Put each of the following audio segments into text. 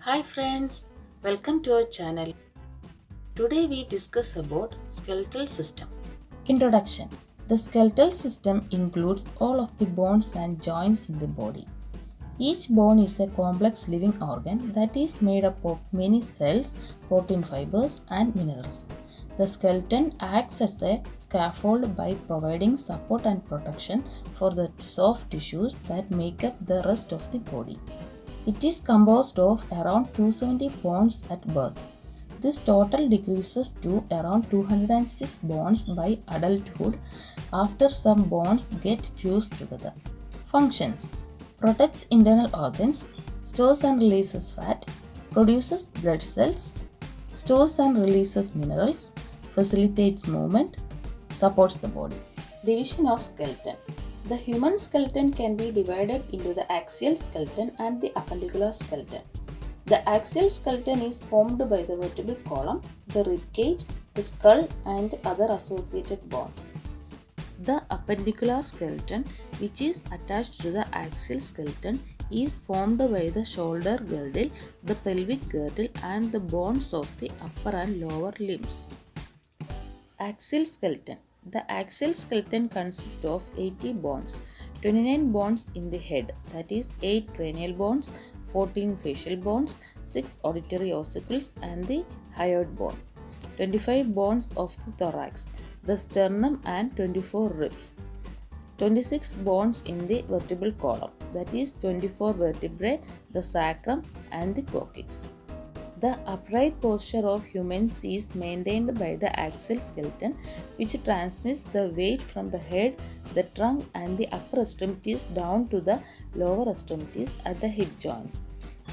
Hi friends, welcome to our channel. Today we discuss about skeletal system. Introduction. The skeletal system includes all of the bones and joints in the body. Each bone is a complex living organ that is made up of many cells, protein fibers, and minerals. The skeleton acts as a scaffold by providing support and protection for the soft tissues that make up the rest of the body. It is composed of around 270 bones at birth. This total decreases to around 206 bones by adulthood after some bones get fused together. Functions: protects internal organs, stores and releases fat, produces blood cells, stores and releases minerals, facilitates movement, supports the body. Division of skeleton. The human skeleton can be divided into the axial skeleton and the appendicular skeleton. The axial skeleton is formed by the vertebral column, the rib cage, the skull, and other associated bones. The appendicular skeleton, which is attached to the axial skeleton, is formed by the shoulder girdle, the pelvic girdle, and the bones of the upper and lower limbs. Axial skeleton. The axial skeleton consists of 80 bones, 29 bones in the head, that is 8 cranial bones, 14 facial bones, 6 auditory ossicles, and the hyoid bone, 25 bones of the thorax, the sternum, and 24 ribs, 26 bones in the vertebral column, that is 24 vertebrae, the sacrum, and the coccyx. The upright posture of humans is maintained by the axial skeleton, which transmits the weight from the head, the trunk, and the upper extremities down to the lower extremities at the hip joints.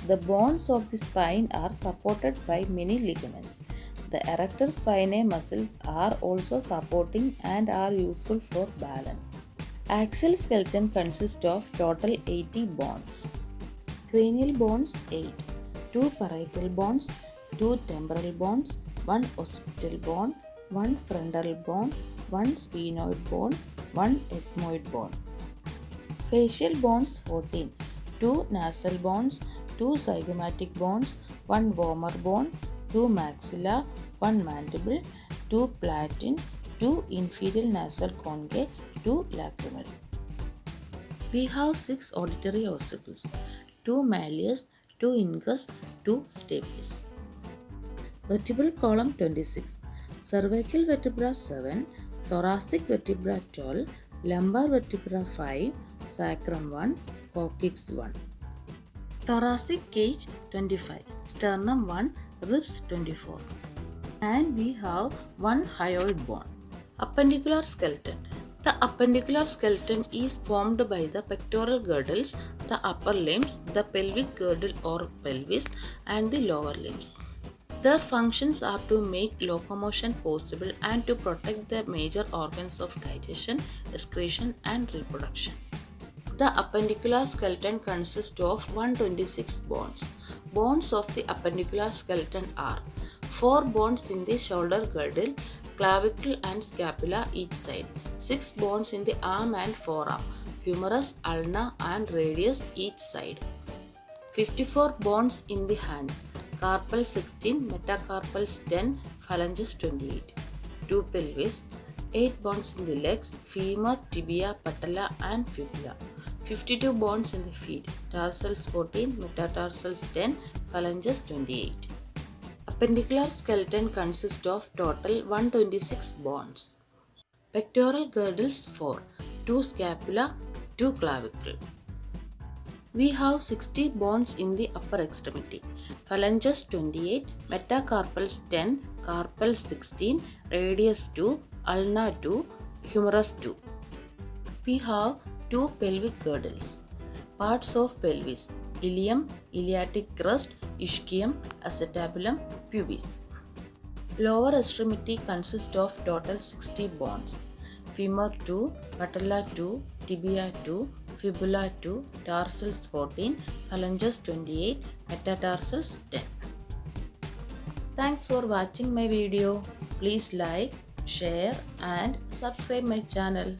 The bones of the spine are supported by many ligaments. The erector spinae muscles are also supporting and are useful for balance. Axial skeleton consists of total 80 bones. Cranial bones 8. 2 parietal bones, 2 temporal bones, 1 occipital bone, 1 frontal bone, 1 sphenoid bone, 1 ethmoid bone. Facial bones 14. 2 nasal bones, 2 zygomatic bones, 1 vomer bone, 2 maxilla, 1 mandible, 2 palatine, 2 inferior nasal conchae, 2 lacrimal. We have 6 auditory ossicles, 2 malleus, 2 incus, 2 stapes. Vertebral column 26, cervical vertebra 7, thoracic vertebra 12, lumbar vertebra 5, sacrum 1, coccyx 1. Thoracic cage 25, sternum 1, ribs 24. And we have 1 hyoid bone. Appendicular skeleton. The appendicular skeleton is formed by the pectoral girdles, the upper limbs, the pelvic girdle or pelvis, and the lower limbs. Their functions are to make locomotion possible and to protect the major organs of digestion, excretion, and reproduction. The appendicular skeleton consists of 126 bones. Bones of the appendicular skeleton are 4 bones in the shoulder girdle, clavicle and scapula each side, 6 bones in the arm and forearm, humerus, ulna and radius each side, 54 bones in the hands, carpal 16, metacarpals 10, phalanges 28, 2 pelvis, 8 bones in the legs, femur, tibia, patella and fibula, 52 bones in the feet, tarsals 14, metatarsals 10, phalanges 28. Appendicular skeleton consists of total 126 bones. Pectoral girdles 4, 2 scapula, 2 clavicle. We have 60 bones in the upper extremity. Phalanges 28, metacarpals 10, carpal 16, radius 2, ulna 2, humerus 2. We have 2 pelvic girdles. Parts of pelvis: ilium, iliatic crest, ischium, acetabulum, pubis. Lower extremity consists of total 60 bones. Femur 2, patella 2, tibia 2, fibula 2, tarsals 14, phalanges 28, metatarsals 10. Thanks for watching my video. Please like, share and subscribe my channel.